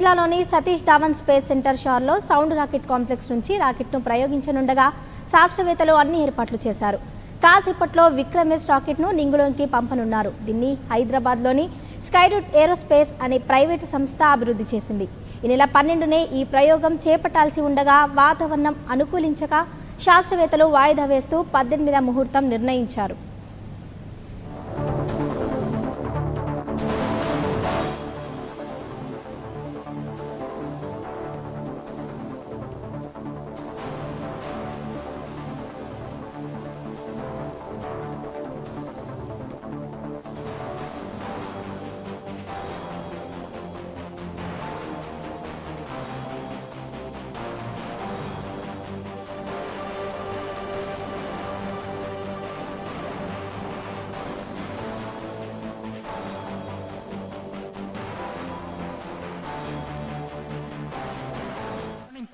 జిల్లాలోని Satish Dhawan space centre షార్లో sound rocket complex నుంచి రాకెట్ను ప్రయోగించనుండగా శాస్త్రవేత్తలు అన్ని ఏర్పాట్లు చేశారు. కాసేపట్లో విక్రమ్-S రాకెట్ను నింగిలోకి పంపనున్నారు. దీన్ని హైదరాబాద్లోని స్కైరూట్ ఏరోస్పేస్ అనే ప్రైవేటు సంస్థ అభివృద్ధి చేసింది. ఈ నెల 12నే ఈ ప్రయోగం చేపట్టాల్సి ఉండగా వాతావరణం అనుకూలించక శాస్త్రవేత్తలు వాయిదా వేస్తూ 18వ ముహూర్తం నిర్ణయించారు.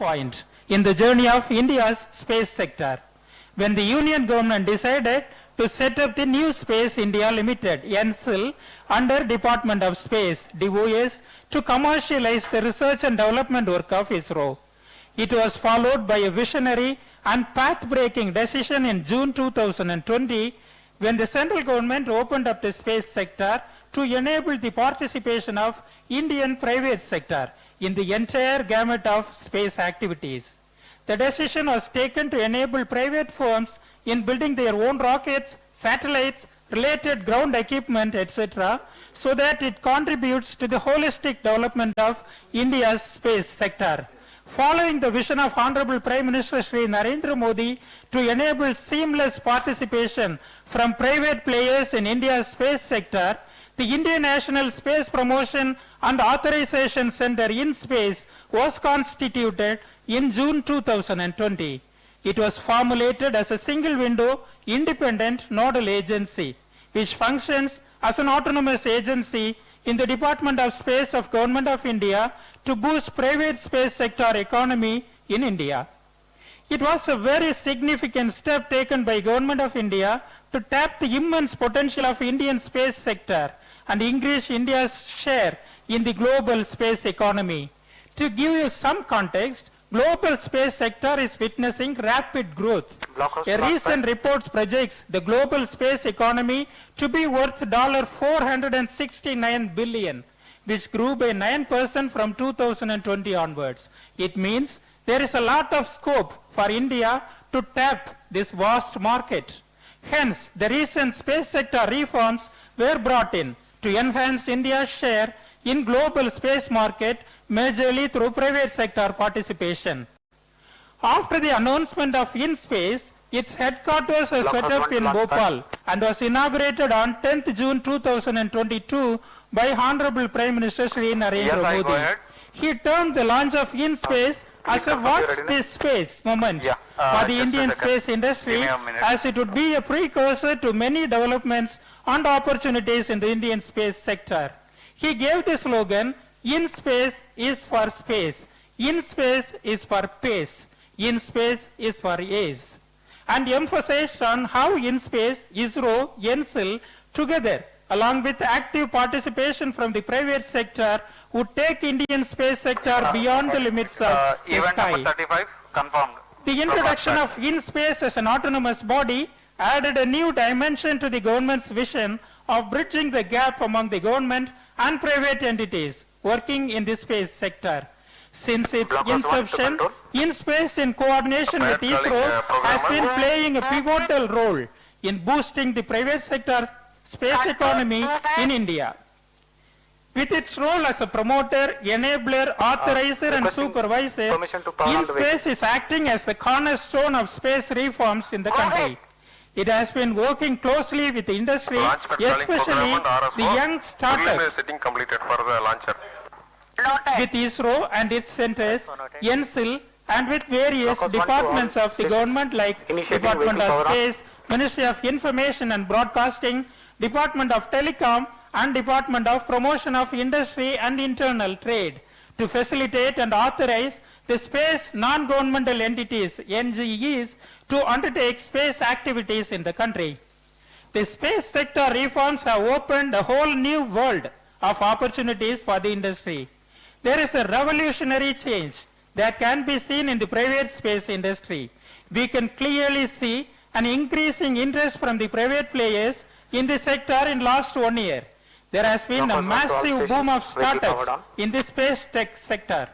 Point in the journey of India's space sector, when the Union government decided to set up the new Space India Limited (NSIL) under Department of Space (DOS) to commercialize the research and development work of ISRO. It was followed by a visionary and path-breaking decision in June 2020, when the central government opened up the space sector to enable the participation of Indian private sector in the entire gamut of space activities. The decision was taken to enable private firms in building their own rockets, satellites, related ground equipment, etc., so that it contributes to the holistic development of India's space sector. Following the vision of Honorable Prime Minister Shri Narendra Modi to enable seamless participation from private players in India's space sector, the Indian National Space Promotion and Authorization Center in Space was constituted in June 2020. It was formulated as a single window independent nodal agency, which functions as an autonomous agency in the Department of Space of Government of India to boost private space sector economy in India. It was a very significant step taken by Government of India to tap the immense potential of Indian space sector and increase India's share in the global space economy. To give you some context, global space sector is witnessing rapid growth. A recent report projects the global space economy to be worth $469 billion, which grew by 9% from 2020 onwards. It means there is a lot of scope for India to tap this vast market. Hence, the recent space sector reforms were brought in to enhance India's share in global space market majorly through private sector participation. After the announcement of InSpace, its headquarters was set up in Bhopal and was inaugurated on 10th June 2022 by Honorable Prime Minister Shri Narendra Modi. He termed the launch of InSpace as a watch this space moment for the Indian space industry, as it would be a precursor to many developments and opportunities in the Indian space sector. He gave the slogan, "In space is for space, in space is for pace, in space is for ace," and emphasized on how in space, ISRO, NSIL together, along with active participation from the private sector, would take Indian space sector beyond the limits of the sky. Number 35 confirmed. The introduction of InSpace as an autonomous body added a new dimension to the government's vision of bridging the gap among the government and private entities working in the space sector. Since its inception, InSpace, in coordination with ISRO, has been playing a pivotal role in boosting the private sector space economy in India. With its role as a promoter, enabler, authorizer and supervisor, InSpace is acting as the cornerstone of space reforms in the country. It has been working closely with the industry, especially the young startups, Setting completed for the launcher. with ISRO and its centers, NSIL, and with various departments of the government like Department of Space, Ministry of Information and Broadcasting, Department of Telecom, and Department of Promotion of Industry and Internal Trade, to facilitate and authorize the space non-governmental entities, NGEs, to undertake space activities in the country. The space sector reforms have opened a whole new world of opportunities for the industry. there is a revolutionary change that can be seen in the private space industry. We can clearly see an increasing interest from the private players in the sector in last 1 year. There has been a massive boom of startups in the space tech sector.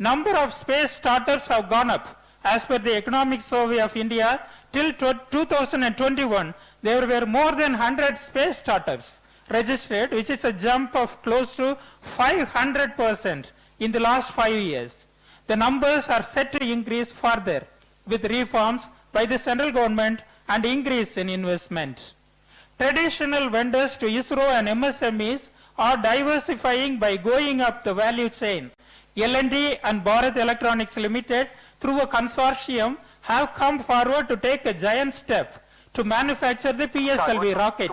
Number of space startups have gone up. As per the Economic Survey of India, till 2021, there were more than 100 space startups registered, which is a jump of close to 500% in the last 5 years. The numbers are set to increase further with reforms by the central government and increase in investment. Traditional vendors to ISRO and MSMEs are diversifying by going up the value chain. L&T and Bharat Electronics Limited, through a consortium, have come forward to take a giant step to manufacture the PSLV rocket.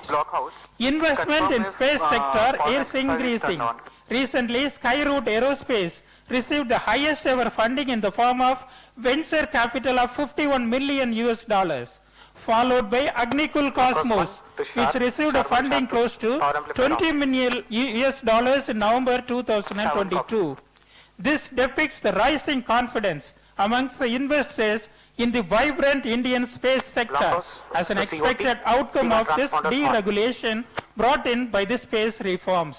Investment in space sector is increasing. Recently, Skyroot Aerospace received the highest ever funding in the form of venture capital of $51 million, followed by Agnikul Cosmos, which received a funding close to $20 million in November 2022. This depicts the rising confidence amongst the investors in the vibrant Indian space sector as an expected outcome of this deregulation brought in by the space reforms.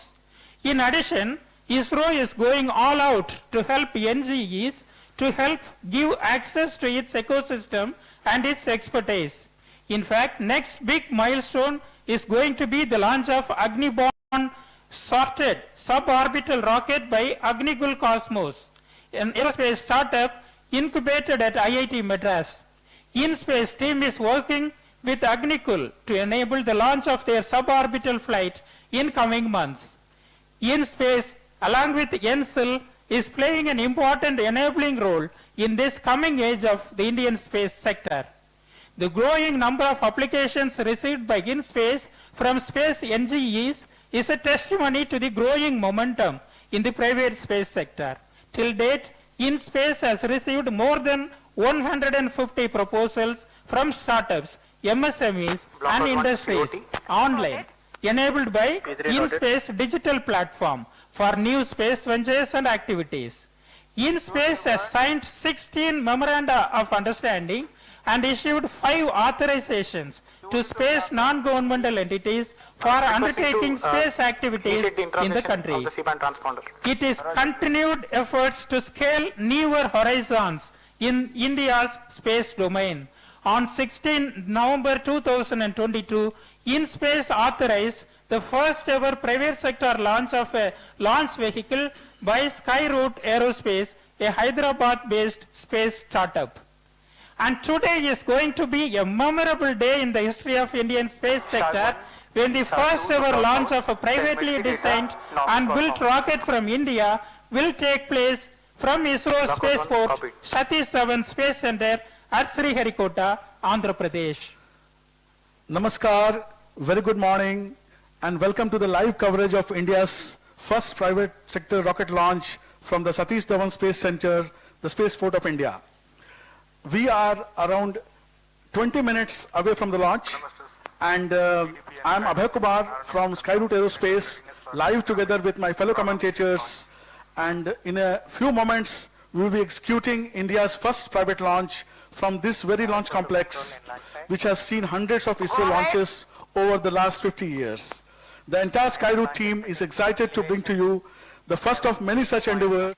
In addition, ISRO is going all out to help NGEs to help give access to its ecosystem and its expertise. In fact, next big milestone is going to be the launch of Agni-borne sorted suborbital rocket by Agnikul Cosmos, an aerospace startup incubated at IIT Madras. InSpace team is working with Agnikul to enable the launch of their suborbital flight in coming months. InSpace, along with NSIL, is playing an important enabling role in this coming age of the Indian space sector. The growing number of applications received by InSpace from space NGEs is a testimony to the growing momentum in the private space sector. Till date, InSpace has received more than 150 proposals from startups, MSMEs and industries online, enabled by InSpace digital platform for new space ventures and activities. InSpace has signed 16 memoranda of understanding and issued 5 authorizations to space non-governmental entities for undertaking space activities in the country. It is continued efforts to scale newer horizons in India's space domain. On 16 November 2022, InSpace authorized the first ever private sector launch of a launch vehicle by Skyroot Aerospace, a Hyderabad-based space startup. And today is going to be a memorable day in the history of Indian space sector when the first ever launch of a privately designed and built rocket from India will take place from ISRO spaceport Satish Dhawan Space Center at Sriharikota, Andhra Pradesh. Namaskar, very good morning and welcome to the live coverage of India's first private sector rocket launch from the Satish Dhawan Space Center, the spaceport of India. We are around 20 minutes away from the launch and I am Abhay Kumar from Skyroot Aerospace, live together with my fellow commentators, and in a few moments we will be executing India's first private launch from this very launch complex which has seen hundreds of ISRO launches over the last 50 years. The entire Skyroot team is excited to bring to you the first of many such endeavors